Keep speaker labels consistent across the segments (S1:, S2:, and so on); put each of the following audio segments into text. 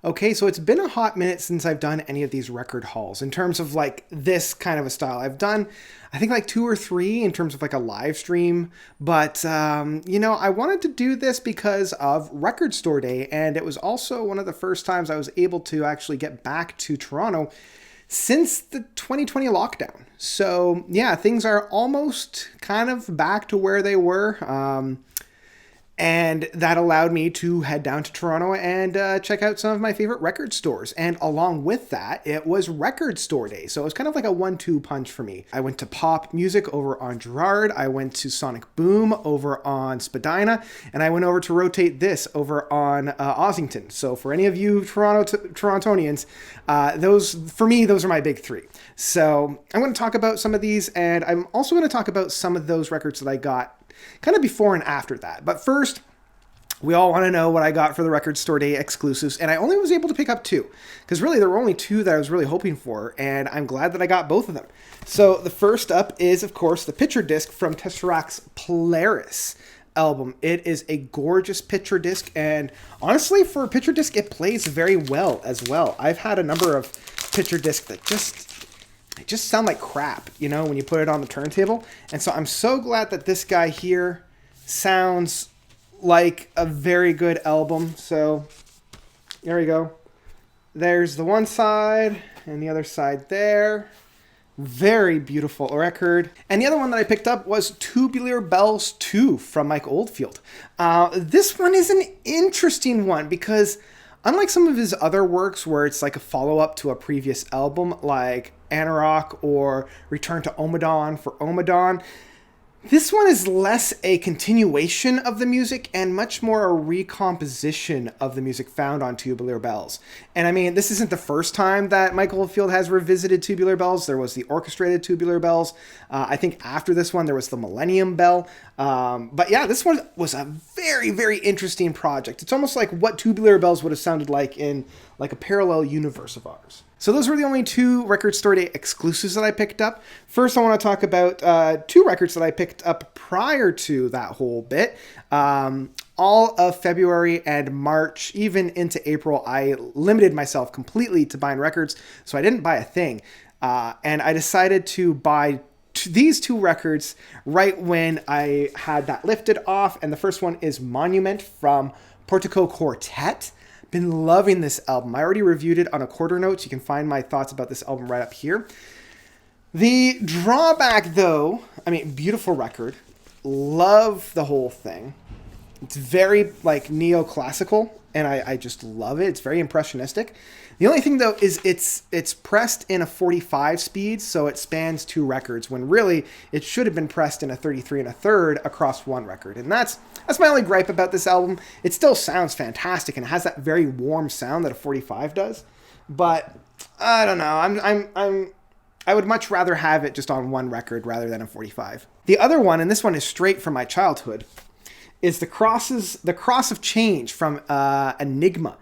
S1: Okay, so it's been a hot minute since I've done any of these record hauls in terms of like this kind of a style. I've done, I think, like two or three in terms of like a live stream, but I wanted to do this because of Record Store Day, and it was also one of the first times I was able to actually get back to Toronto since the 2020 lockdown. So yeah, things are almost kind of back to where they were. And that allowed me to head down to Toronto and check out some of my favorite record stores. And along with that, it was Record Store Day. So it was kind of like a 1-2 punch for me. I went to Pop Music over on Gerrard. I went to Sonic Boom over on Spadina. And I went over to Rotate This over on Ossington. So for any of you Torontonians, those are my big three. So I'm going to talk about some of these. And I'm also going to talk about some of those records that I got kind of before and after that. But first, we all want to know what I got for the Record Store Day exclusives, and I only was able to pick up two, because really there were only two that I was really hoping for, and I'm glad that I got both of them. So the first up is, of course, the picture disc from Tesseract's Polaris album. It is a gorgeous picture disc, and honestly, for a picture disc, it plays very well as well. I've had a number of picture discs that just sound like crap, when you put it on the turntable. And so I'm so glad that this guy here sounds like a very good album. So there we go. There's the one side and the other side there. Very beautiful record. And the other one that I picked up was Tubular Bells 2 from Mike Oldfield. This one is an interesting one because unlike some of his other works where it's like a follow-up to a previous album like Anorak or Return to Omadon for Omadon, this one is less a continuation of the music and much more a recomposition of the music found on Tubular Bells. And I mean, this isn't the first time that Mike Oldfield has revisited Tubular Bells. There was the orchestrated Tubular Bells. I think after this one, there was the Millennium Bell. But yeah, this one was a very, very interesting project. It's almost like what Tubular Bells would have sounded like in like a parallel universe of ours. So those were the only two Record Store Day exclusives that I picked up. First, I want to talk about two records that I picked up prior to that whole bit. All of February and March, even into April, I limited myself completely to buying records, so I didn't buy a thing. And I decided to buy these two records right when I had that lifted off. And the first one is Monument from Portico Quartet. Been loving this album. I already reviewed it on a quarter notes. You can find my thoughts about this album right up here. The drawback, though, beautiful record. Love the whole thing. It's very like neoclassical, and I just love it. It's very impressionistic. The only thing, though, is it's pressed in a 45 speed, so it spans two records, when really it should have been pressed in a 33 1/3 across one record. And that's my only gripe about this album. It still sounds fantastic, and it has that very warm sound that a 45 does. But I don't know. I would much rather have it just on one record rather than a 45. The other one, and this one is straight from my childhood, is the Cross of Change from Enigma.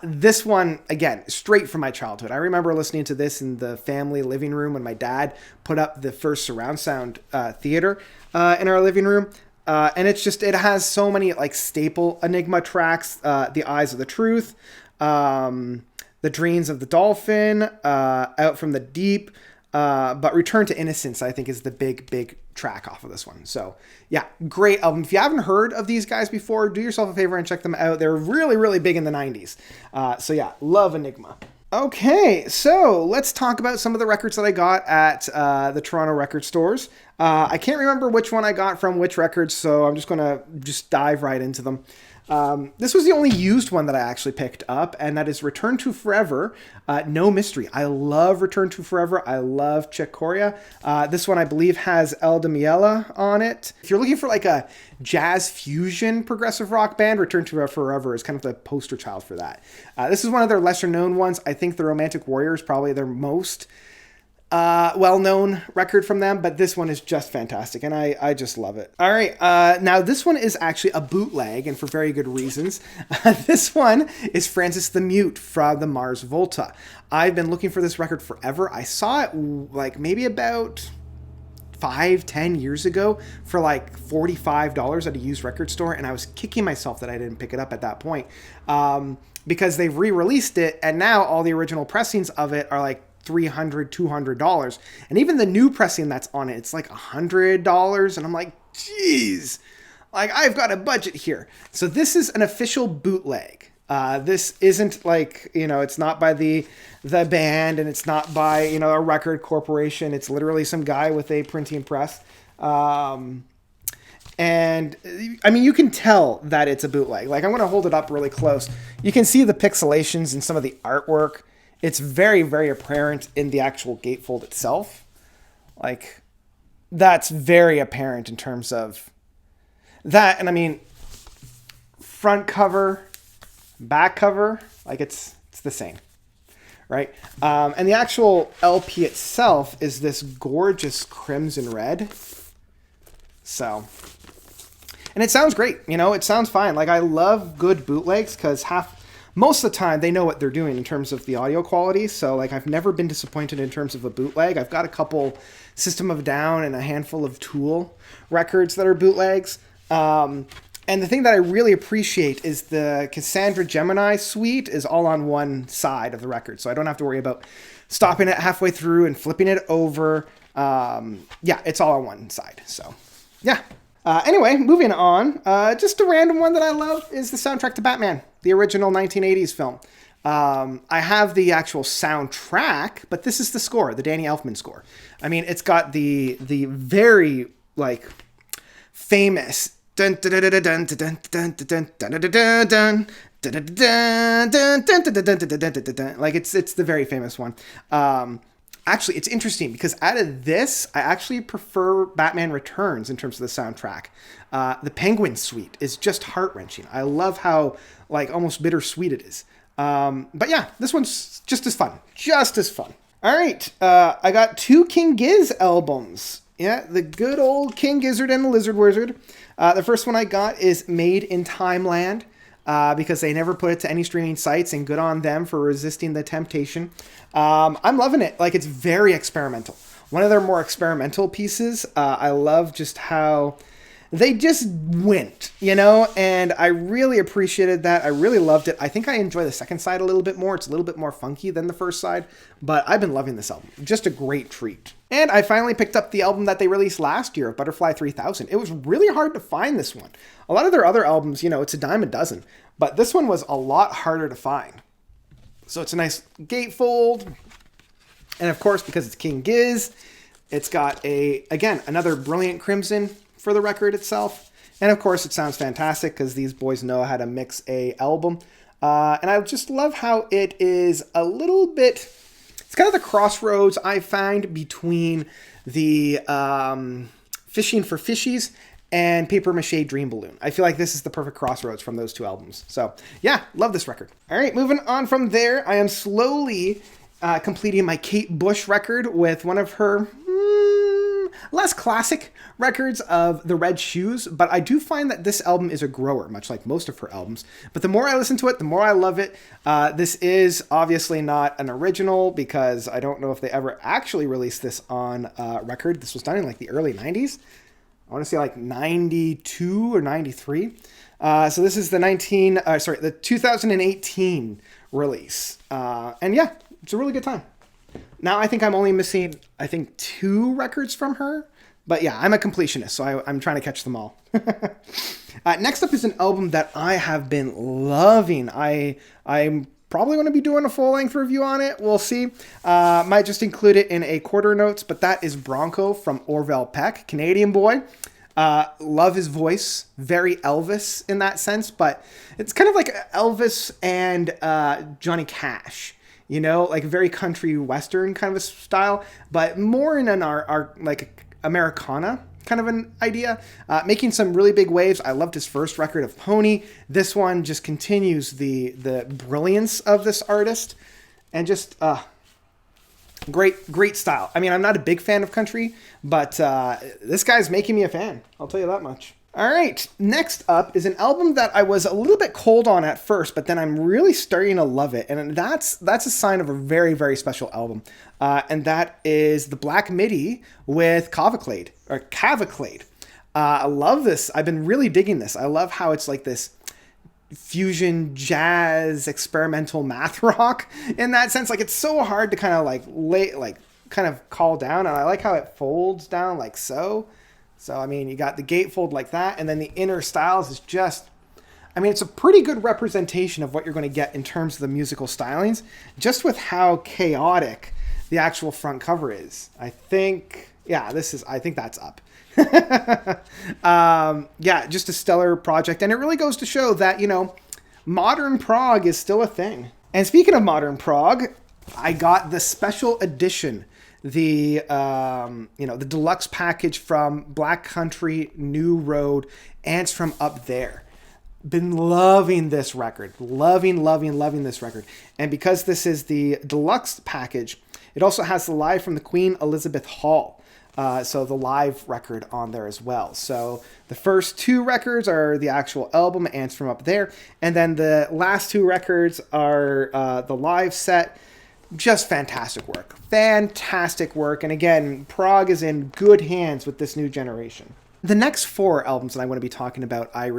S1: This one, again, straight from my childhood. I remember listening to this in the family living room when my dad put up the first surround sound theater in our living room. And it has so many like staple Enigma tracks, The Eyes of the Truth, The Dreams of the Dolphin, Out from the Deep, but Return to Innocence, I think, is the big track off of this one. So yeah, great album. If you haven't heard of these guys before, do yourself a favor and check them out. They're really, really big in the 90s. So yeah, love Enigma. Okay, so let's talk about some of the records that I got at the Toronto record stores. I can't remember which one I got from which records, so I'm just going to dive right into them. This was the only used one that I actually picked up, and that is Return to Forever, No Mystery. I love Return to Forever. I love Chick Corea. This one, I believe, has El de Miela on it. If you're looking for like a jazz fusion progressive rock band, Return to Forever is kind of the poster child for that. This is one of their lesser known ones. I think The Romantic Warrior is probably their most well-known record from them, but this one is just fantastic, and I just love it. All right, now this one is actually a bootleg, and for very good reasons. This one is Francis the Mute from the Mars Volta. I've been looking for this record forever. I saw it like maybe about 5-10 years ago for like $45 at a used record store, and I was kicking myself that I didn't pick it up at that point, because they've re-released it, and now all the original pressings of it are like $300-$200, and even the new pressing that's on it, it's like $100, and I'm like, geez, like I've got a budget here. So this is an official bootleg. This isn't like, it's not by the band, and it's not by, a record corporation. It's literally some guy with a printing press. And I mean, you can tell that it's a bootleg. Like, I'm going to hold it up really close. You can see the pixelations in some of the artwork. It's very, very apparent in the actual gatefold itself. Like, that's very apparent in terms of that. And I mean, front cover, back cover, like it's the same, right? And the actual LP itself is this gorgeous crimson red. So, and it sounds great, it sounds fine. Like, I love good bootlegs because most of the time they know what they're doing in terms of the audio quality. So like, I've never been disappointed in terms of a bootleg. I've got a couple System of a Down and a handful of Tool records that are bootlegs. And the thing that I really appreciate is the Cassandra Gemini suite is all on one side of the record. So I don't have to worry about stopping it halfway through and flipping it over. Yeah, it's all on one side. So yeah. Anyway, moving on. Just a random one that I love is the soundtrack to Batman, the original 1980s film. I have the actual soundtrack, but this is the score, the Danny Elfman score. I mean, it's got the very like famous dun dun dun dun dun dun dun dun dun dun dun. Like it's the very famous one. Actually, it's interesting because out of this, I actually prefer Batman Returns in terms of the soundtrack. The Penguin Suite is just heart-wrenching. I love how like almost bittersweet it is. But yeah, this one's just as fun. Just as fun. All right, I got 2 King Giz albums. Yeah, the good old King Gizzard and the Lizard Wizard. The first one I got is Made in Timeland, because they never put it to any streaming sites, and good on them for resisting the temptation. I'm loving it. Like, it's very experimental. One of their more experimental pieces. I love just how they just went, and I really appreciated that. I really loved it. I think I enjoy the second side a little bit more. It's a little bit more funky than the first side, but I've been loving this album. Just a great treat. And I finally picked up the album that they released last year, Butterfly 3000. It was really hard to find this one. A lot of their other albums, it's a dime a dozen, but this one was a lot harder to find. So it's a nice gatefold. And of course, because it's King Giz, it's got another brilliant crimson for the record itself. And of course, it sounds fantastic because these boys know how to mix a album. And I just love how it is a little bit, it's kind of the crossroads I find between the Fishing for Fishies and Paper Mache Dream Balloon. I feel like this is the perfect crossroads from those two albums. So yeah, love this record. All right, moving on from there, I am slowly completing my Kate Bush record with one of her less classic records of The Red Shoes, but I do find that this album is a grower, much like most of her albums. But the more I listen to it, the more I love it. This is obviously not an original because I don't know if they ever actually released this on record. This was done in like the early 90s. I want to say like 92 or 93. So this is the 2018 release. And yeah, it's a really good time. Now I think I'm only missing, 2 records from her. But yeah, I'm a completionist, so I'm trying to catch them all. Next up is an album that I have been loving. I'm probably going to be doing a full-length review on it. We'll see. Might just include it in a quarter notes, but that is Bronco from Orville Peck, Canadian boy. Love his voice. Very Elvis in that sense, but it's kind of like Elvis and Johnny Cash. Like very country western kind of a style, but more in our like Americana kind of an idea. Making some really big waves. I loved his first record of Pony. This one just continues the brilliance of this artist, and just great style. I mean, I'm not a big fan of country, but this guy's making me a fan. I'll tell you that much. All right, next up is an album that I was a little bit cold on at first, but then I'm really starting to love it, and that's a sign of a very, very special album, and that is the Black Midi with Cavaclade. I love this. I've been really digging this. I love how it's like this fusion jazz experimental math rock in that sense. Like, it's so hard to kind of kind of call down, and I like how it folds down like so. So, I mean, you got the gatefold like that, and then the inner styles is just, I mean, it's a pretty good representation of what you're going to get in terms of the musical stylings, just with how chaotic the actual front cover is. I think that's up. Yeah, just a stellar project. And it really goes to show that, modern prog is still a thing. And speaking of modern prog, I got the special edition, the deluxe package from Black Country, New Road, Ants from Up There. Been loving this record. Loving this record. And because this is the deluxe package, it also has the live from the Queen Elizabeth Hall. So the live record on there as well. So the first two records are the actual album, Ants from Up There. And then the last two records are the live set. Just fantastic work. Fantastic work. And again, prog is in good hands with this new generation. The next four albums that I want to be talking about, I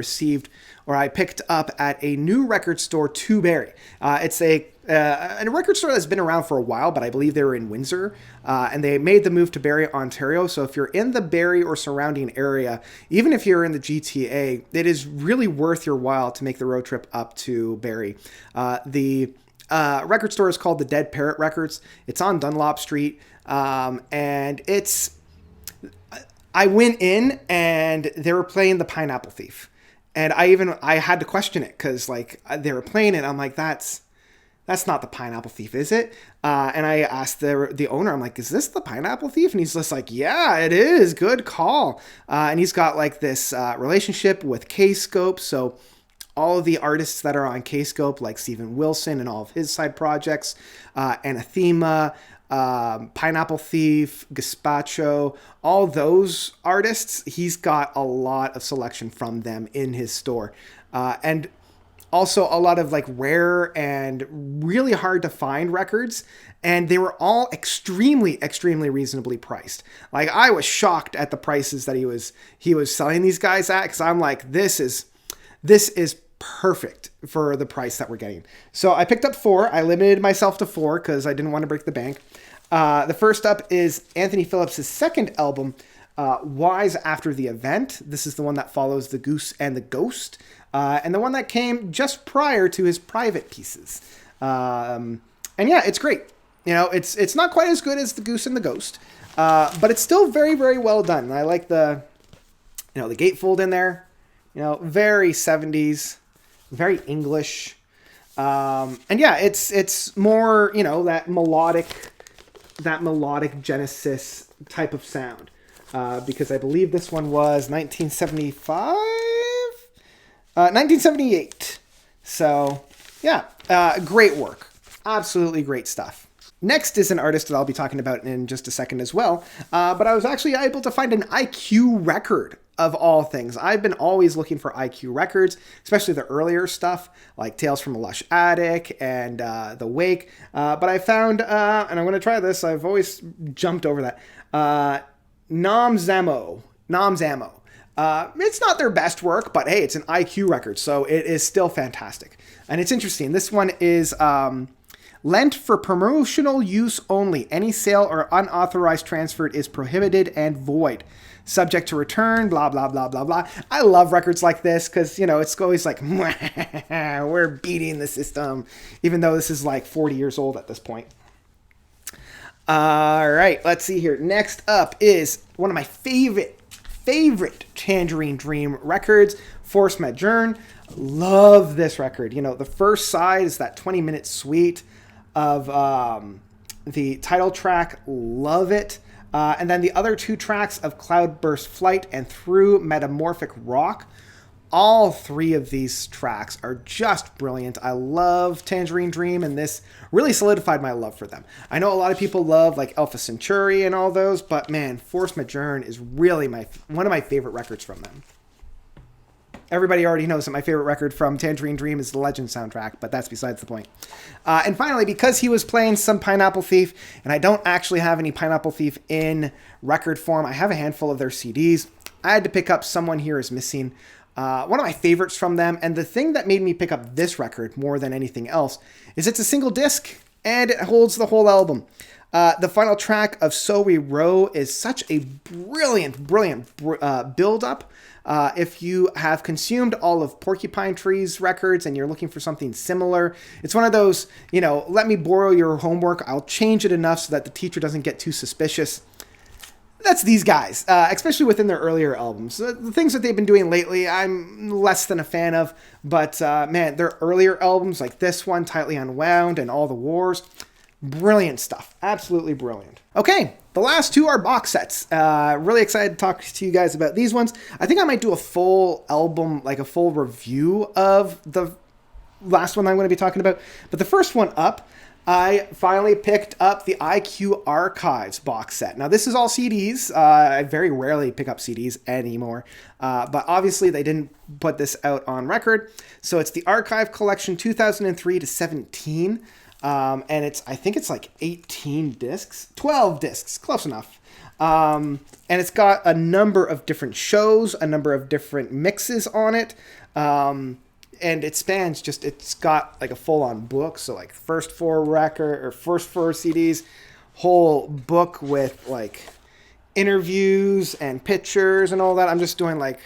S1: picked up at a new record store, Two Barry. It's a record store that's been around for a while, but I believe they were in Windsor, and they made the move to Barrie, Ontario. So if you're in the Barrie or surrounding area, even if you're in the GTA, it is really worth your while to make the road trip up to Barrie. The record store is called the Dead Parrot Records. It's on Dunlop Street, and I went in and they were playing the Pineapple Thief, and I had to question it because they were playing it. I'm like, that's not the Pineapple Thief, is it? And I asked the owner, I'm like, is this the Pineapple Thief? And he's just like, yeah, it is. Good call. And he's got this relationship with K-Scope, so all of the artists that are on K-Scope, like Steven Wilson and all of his side projects, Anathema, Pineapple Thief, Gazpacho, all those artists, he's got a lot of selection from them in his store. And also a lot of rare and really hard to find records. And they were all extremely reasonably priced. I was shocked at the prices that he was selling these guys at, because I'm like, this is perfect for the price that we're getting. So I picked up four. I limited myself to four because I didn't want to break the bank. The first up is Anthony Phillips' second album, Wise After the Event. This is the one that follows The Goose and the Ghost, and the one that came just prior to his private pieces. And yeah, it's great. It's not quite as good as The Goose and the Ghost, but it's still very, very well done. And I like the gatefold in there. Very 70s, very English. And yeah, it's more, that melodic Genesis type of sound. Because I believe this one was 1978. So yeah, great work. Absolutely great stuff. Next is an artist that I'll be talking about in just a second as well. But I was actually able to find an IQ record of all things. I've been always looking for IQ records, especially the earlier stuff like Tales from a Lush Attic and The Wake. But I found, and I'm going to try this, I've always jumped over that, Nom's Ammo. It's not their best work, but hey, it's an IQ record, so it is still fantastic. And it's interesting. This one is lent for promotional use only. Any sale or unauthorized transfer is prohibited and void. Subject to return, blah, blah, blah, blah, blah. I love records like this because, it's always like, we're beating the system, even though this is 40 years old at this point. All right, let's see here. Next up is one of my favorite Tangerine Dream records, Force Majeure. Love this record. The first side is that 20-minute suite of the title track. Love it. And then the other two tracks of Cloudburst Flight and Through Metamorphic Rock. All three of these tracks are just brilliant. I love Tangerine Dream, and this really solidified my love for them. I know a lot of people love Alpha Centauri and all those, but man, Force Majeure is really one of my favorite records from them. everybody already knows that my favorite record from Tangerine Dream is the Legend soundtrack, but that's besides the point. And finally, because he was playing some Pineapple Thief, and I don't actually have any Pineapple Thief in record form, I have a handful of their CDs. I had to pick up Someone Here Is Missing, one of my favorites from them. And the thing that made me pick up this record more than anything else is it's a single disc and it holds the whole album. The final track of So We Row is such a brilliant build-up. If you have consumed all of Porcupine Tree's records and you're looking for something similar, it's one of those, let me borrow your homework. I'll change it enough so that the teacher doesn't get too suspicious. That's these guys, especially within their earlier albums. The things that they've been doing lately, I'm less than a fan of. But, man, their earlier albums, like this one, Tightly Unwound, and All the Wars, brilliant stuff. Absolutely brilliant. Okay, the last two are box sets. Really excited to talk to you guys about these ones. I think I might do a full album, like a full review of the last one I'm going to be talking about. But the first one up, I finally picked up the IQ Archives box set. Now, this is all CDs. I very rarely pick up CDs anymore. But obviously, they didn't put this out on record. So it's the Archive Collection 2003 to 17. And I think it's like 18 discs, 12 discs, close enough. And it's got a number of different shows, a number of different mixes on it. And it spans it's got like a full-on book. So like first four CDs, whole book with like interviews and pictures and all that. I'm just doing like,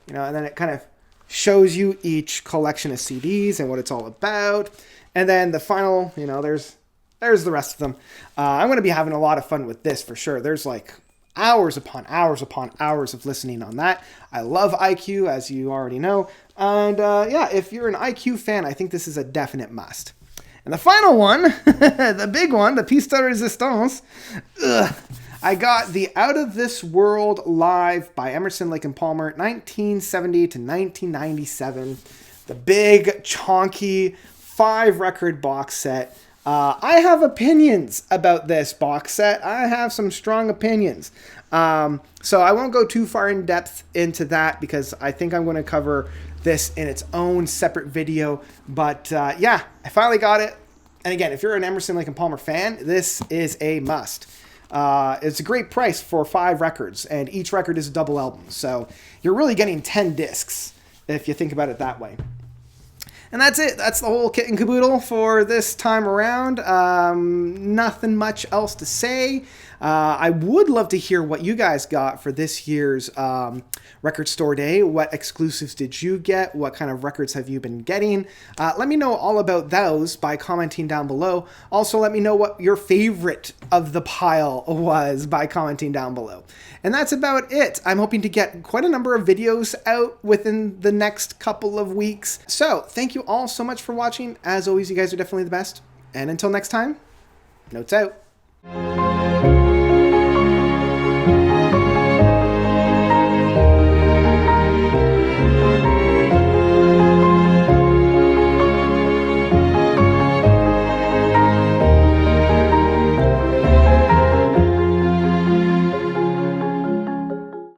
S1: and then it kind of shows you each collection of CDs and what it's all about. And then the final, there's the rest of them. I'm going to be having a lot of fun with this for sure. There's like hours upon hours upon hours of listening on that. I love IQ, as you already know. And if you're an IQ fan, I think this is a definite must. And the final one, the big one, the piece de resistance, I got the Out of This World Live by Emerson, Lake and Palmer, 1970 to 1997. The big, chonky, 5-record box set. I have opinions about this box set. I have some strong opinions. So I won't go too far in depth into that because I think I'm going to cover this in its own separate video. But I finally got it. And again, if you're an Emerson, Lake and Palmer fan, this is a must. It's a great price for 5 records, and each record is a double album. So you're really getting 10 discs if you think about it that way. And that's it. That's the whole kit and caboodle for this time around. Nothing much else to say. I would love to hear what you guys got for this year's Record Store Day. What exclusives did you get? What kind of records have you been getting? Let me know all about those by commenting down below. Also, let me know what your favorite of the pile was by commenting down below. And that's about it. I'm hoping to get quite a number of videos out within the next couple of weeks. So, thank you all so much for watching. As always, you guys are definitely the best. And until next time, notes out.